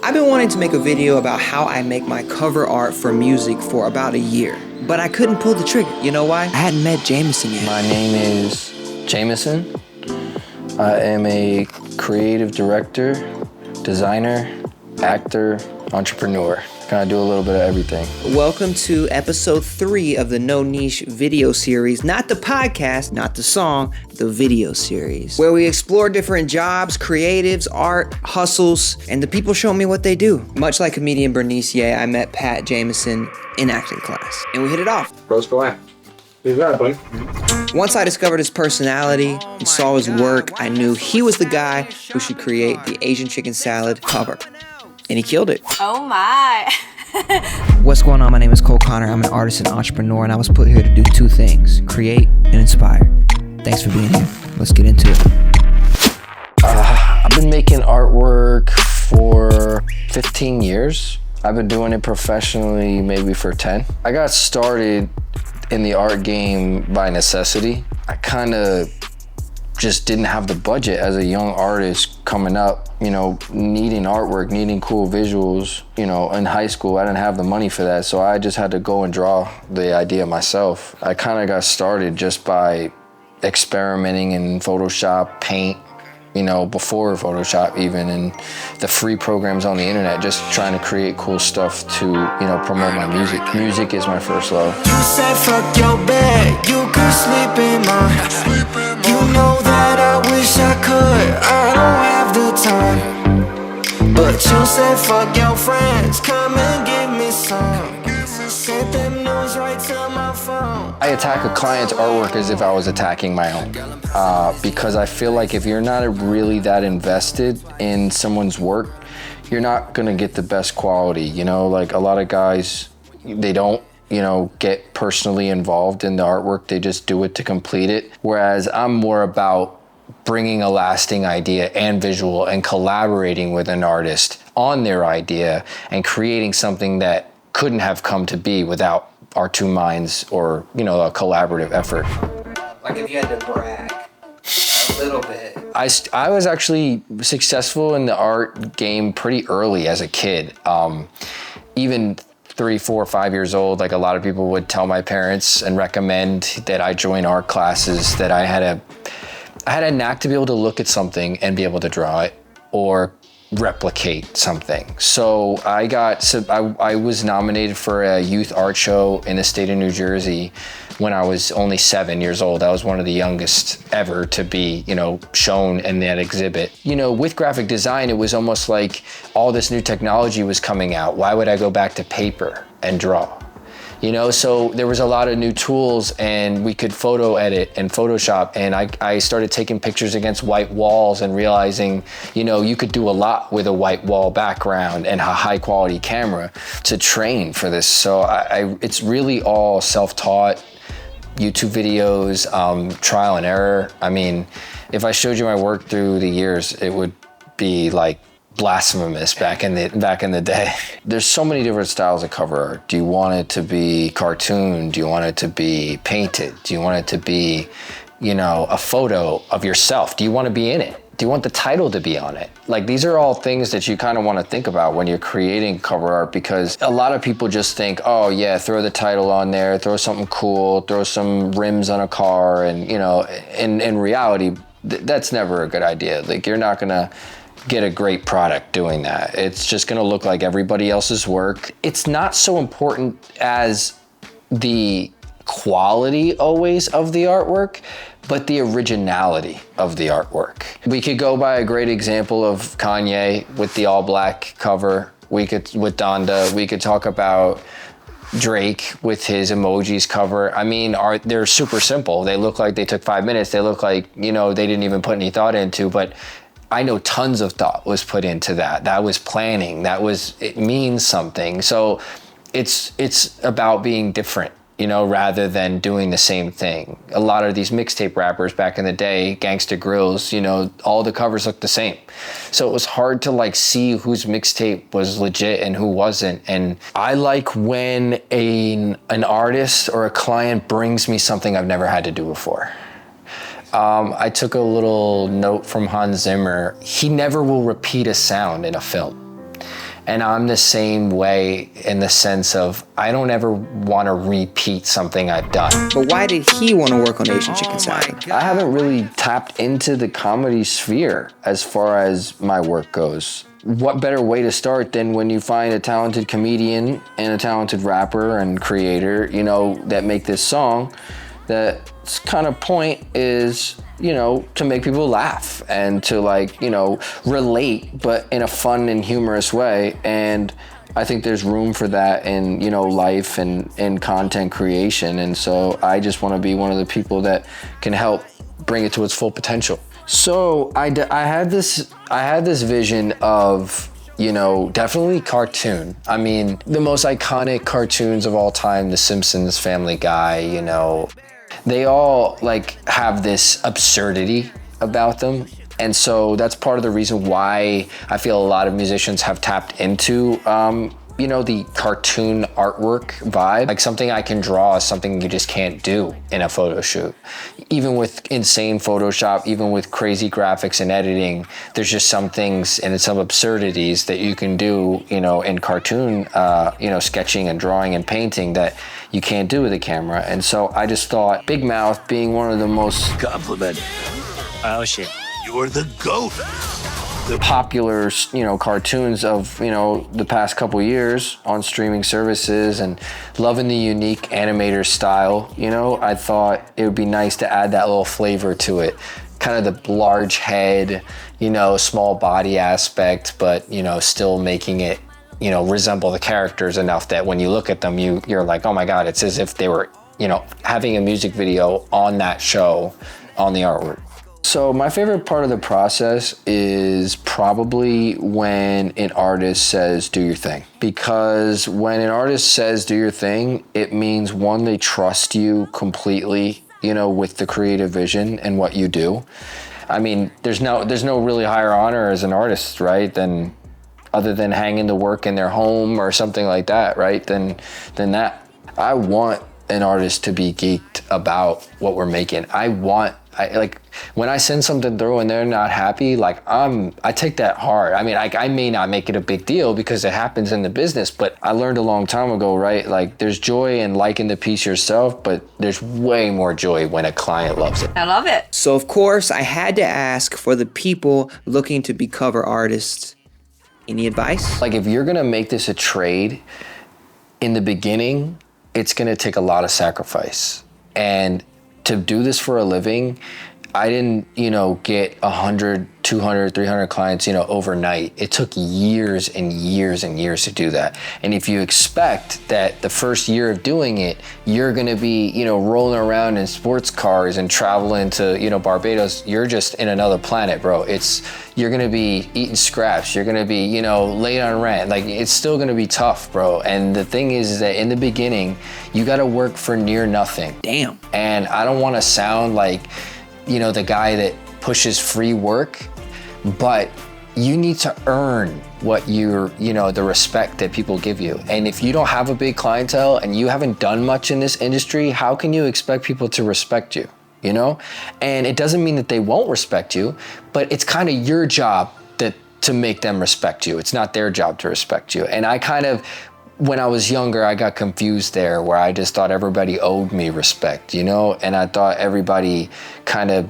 I've been wanting to make a video about how I make my cover art for music for about a year, but I couldn't pull the trigger. You know why? I hadn't met Jamieson yet. My name is Jamieson. I am a creative director, designer, actor, entrepreneur. Kind of do a little bit of everything. Welcome to episode 3 of the No Niche video series. Not the podcast, not the song, the video series. Where we explore different jobs, creatives, art, hustles, and the people show me what they do. Much like comedian Bernice Ye, I met Pat Jamieson in acting class, and we hit it off. Bros for life. You got it, buddy. Once I discovered his personality and saw his work, I knew he was the guy who should create the Asian chicken salad cover. And he killed it. Oh my. What's going on? My name is Cole Connor. I'm an artist and entrepreneur, and I was put here to do 2 things: create and inspire. Thanks for being here. Let's get into it. I've been making artwork for 15 years. I've been doing it professionally maybe for 10. I got started in the art game by necessity. I kind of just didn't have the budget as a young artist coming up, needing artwork, needing cool visuals. In high school, I didn't have the money for that, so I just had to go and draw the idea myself. I kind of got started just by experimenting in Photoshop, Paint, before Photoshop even, and the free programs on the internet, just trying to create cool stuff to, promote my music. Music is my first love. You said fuck your bed, you could sleep in mine. You know that I wish I could, I don't have the time. But you said fuck your friends, come and give me some. Sent them news right to my phone. I attack a client's artwork as if I was attacking my own. Because I feel like if you're not really that invested in someone's work, you're not gonna get the best quality. Like a lot of guys, they don't, get personally involved in the artwork. They just do it to complete it. Whereas I'm more about bringing a lasting idea and visual and collaborating with an artist on their idea and creating something that couldn't have come to be without our 2 minds or, a collaborative effort. Like if you had to brag a little bit. I was actually successful in the art game pretty early as a kid. Even 3, 4, 5 years old, like a lot of people would tell my parents and recommend that I join art classes, that I had a knack to be able to look at something and be able to draw it or replicate something. So I was nominated for a youth art show in the state of New Jersey when I was only 7 years old. I was one of the youngest ever to be, shown in that exhibit. With graphic design, it was almost like all this new technology was coming out. Why would I go back to paper and draw? So there was a lot of new tools, and we could photo edit and Photoshop, and I started taking pictures against white walls and realizing, you could do a lot with a white wall background and a high quality camera to train for this. So it's really all self-taught, YouTube videos, trial and error. I mean, if I showed you my work through the years, it would be like blasphemous back in the day. There's so many different styles of cover art. Do you want it to be cartoon? Do you want it to be painted? Do you want it to be, a photo of yourself? Do you want to be in it? Do you want the title to be on it? Like, these are all things that you kind of want to think about when you're creating cover art, because a lot of people just think, oh yeah, throw the title on there, throw something cool, throw some rims on a car, and in reality, that's never a good idea. Like, you're not gonna get a great product doing that. It's just gonna look like everybody else's work. It's not so important as the quality always of the artwork, but the originality of the artwork. We could go by a great example of Kanye with the all black cover. With Donda. We could talk about Drake with his emojis cover. I mean, they're super simple. They look like they took 5 minutes. They look like, they didn't even put any thought into, but I know tons of thought was put into that. That was planning. It means something. So it's about being different, rather than doing the same thing. A lot of these mixtape rappers back in the day, Gangsta Grills, all the covers looked the same. So it was hard to see whose mixtape was legit and who wasn't. And I like when an artist or a client brings me something I've never had to do before. I took a little note from Hans Zimmer. He never will repeat a sound in a film. And I'm the same way in the sense of I don't ever want to repeat something I've done. But why did he want to work on Asian Chicken Salad? I haven't really tapped into the comedy sphere as far as my work goes. What better way to start than when you find a talented comedian and a talented rapper and creator, you know, that make this song, that kind of point is, you know, to make people laugh and to, like, you know, relate, but in a fun and humorous way. And I think there's room for that in, you know, life and in content creation. And so I just want to be one of the people that can help bring it to its full potential. So I had this vision of, you know, definitely cartoon. I mean, the most iconic cartoons of all time, The Simpsons, Family Guy, you know, they all like have this absurdity about them. And so that's part of the reason why I feel a lot of musicians have tapped into, you know, the cartoon artwork vibe. Like something I can draw is something you just can't do in a photo shoot. Even with insane Photoshop, even with crazy graphics and editing, there's just some things and some absurdities that you can do, you know, in cartoon, you know, sketching and drawing and painting that you can't do with a camera. And so I just thought Big Mouth being one of the most Compliment. Oh shit. You're the GOAT. the popular, you know, cartoons of, you know, the past couple years on streaming services and loving the unique animator style, you know, I thought it would be nice to add that little flavor to it. Kind of the large head, you know, small body aspect, but, you know, still making it, you know, resemble the characters enough that when you look at them, you're like, oh my God, it's as if they were, you know, having a music video on that show, on the artwork. So my favorite part of the process is probably when an artist says, do your thing. Because when an artist says, do your thing, it means, one, they trust you completely, you know, with the creative vision and what you do. I mean, there's no really higher honor as an artist, right? Than other than hanging the work in their home or something like that, right? Than that. I want an artist to be geeked about what we're making. Like when I send something through and they're not happy, like I take that hard. I mean, I may not make it a big deal because it happens in the business, but I learned a long time ago, right? Like there's joy in liking the piece yourself, but there's way more joy when a client loves it. I love it. So of course I had to ask for the people looking to be cover artists, any advice? Like if you're gonna make this a trade, in the beginning, it's gonna take a lot of sacrifice. And to do this for a living, I didn't, you know, get 100, 200, 300 clients, you know, overnight. It took years and years and years to do that. And if you expect that the first year of doing it, you're gonna be, you know, rolling around in sports cars and traveling to, you know, Barbados, you're just in another planet, bro. You're gonna be eating scraps. You're gonna be, you know, late on rent. Like, it's still gonna be tough, bro. And the thing is that in the beginning, you gotta work for near nothing. Damn. And I don't wanna sound like, you know, the guy that pushes free work, but you need to earn what you know, the respect that people give you. And if you don't have a big clientele and you haven't done much in this industry, how can you expect people to respect you, you know? And it doesn't mean that they won't respect you, but it's kind of your job to make them respect you. It's not their job to respect you. And I kind of, when I was younger, I got confused there where I just thought everybody owed me respect, you know? And I thought everybody kind of,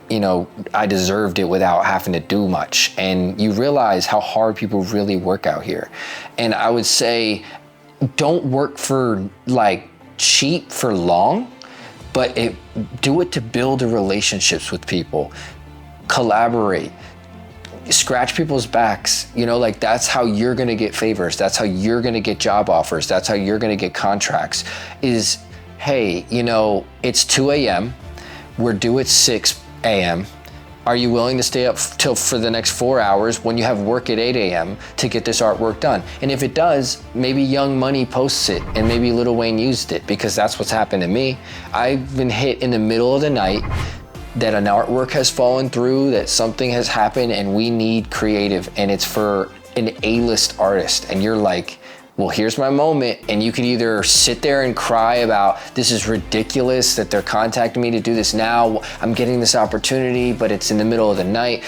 you know, I deserved it without having to do much. And you realize how hard people really work out here. And I would say, don't work for like cheap for long, but do it to build relationships with people, collaborate, scratch people's backs, you know, like that's how you're gonna get favors. That's how you're gonna get job offers. That's how you're gonna get contracts is, hey, you know, it's 2 a.m. We're due at 6 a.m. Are you willing to stay up for the next 4 hours when you have work at 8 a.m. to get this artwork done? And if it does, maybe Young Money posts it and maybe Lil Wayne used it, because that's what's happened to me. I've been hit in the middle of the night that an artwork has fallen through, that something has happened and we need creative, and it's for an A-list artist. And you're like, well, here's my moment. And you could either sit there and cry about, this is ridiculous that they're contacting me to do this now. I'm getting this opportunity, but it's in the middle of the night.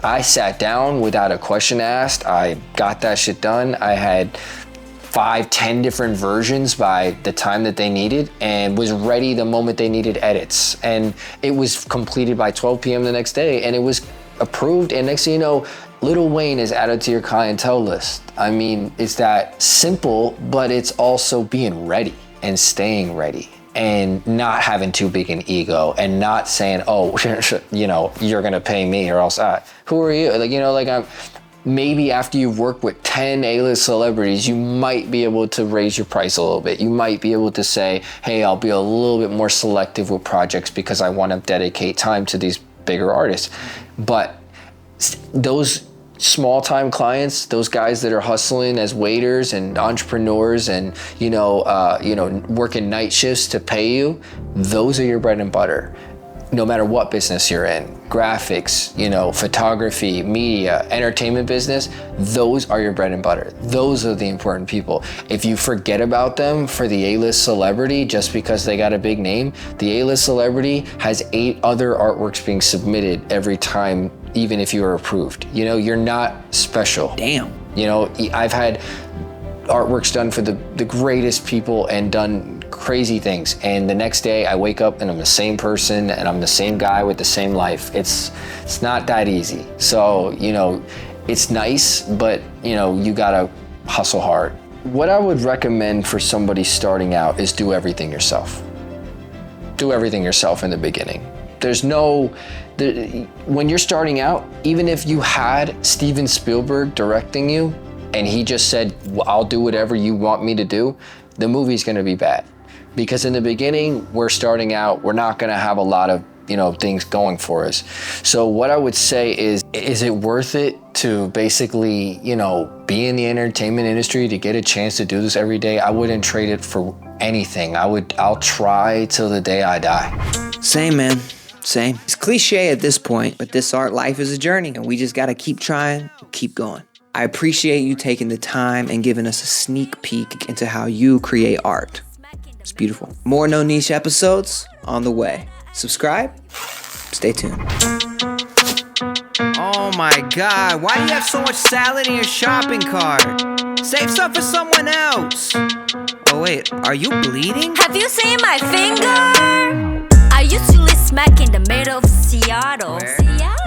I sat down without a question asked. I got that shit done. I had 5, 10 different versions by the time that they needed and was ready the moment they needed edits. And it was completed by 12 p.m. the next day and it was approved. And next thing you know, Lil Wayne is added to your clientele list. I mean, it's that simple, but it's also being ready and staying ready and not having too big an ego and not saying, oh, you know, you're gonna pay me or else who are you? Like, you know, like maybe after you've worked with 10 A-list celebrities, you might be able to raise your price a little bit. You might be able to say, hey, I'll be a little bit more selective with projects because I want to dedicate time to these bigger artists. But those small time clients, those guys that are hustling as waiters and entrepreneurs and, working night shifts to pay you, those are your bread and butter. No matter what business you're in, graphics, photography, media, entertainment business, those are your bread and butter. Those are the important people. If you forget about them for the A-list celebrity just because they got a big name, the A-list celebrity has 8 other artworks being submitted every time, even if you are approved. You're not special. Damn. I've had artworks done for the greatest people and done crazy things, and the next day I wake up and I'm the same person and I'm the same guy with the same life. It's not that easy. So it's nice, but you gotta hustle hard. What I would recommend for somebody starting out is do everything yourself. Do everything yourself in the beginning. When you're starting out, even if you had Steven Spielberg directing you and he just said, I'll do whatever you want me to do, the movie's gonna be bad. Because in the beginning, we're starting out, we're not gonna have a lot of things going for us. So what I would say is it worth it to basically, be in the entertainment industry to get a chance to do this every day? I wouldn't trade it for anything. I'll try till the day I die. Same, man. Same. It's cliche at this point, but this art life is a journey and we just gotta keep trying, keep going. I appreciate you taking the time and giving us a sneak peek into how you create art. It's beautiful. More No Niche episodes on the way. Subscribe. Stay tuned. Oh my God, why do you have so much salad in your shopping cart? Save some for someone else. Oh wait, are you bleeding? Have you seen my finger? I used to live smack in the middle of Seattle. Where? Seattle?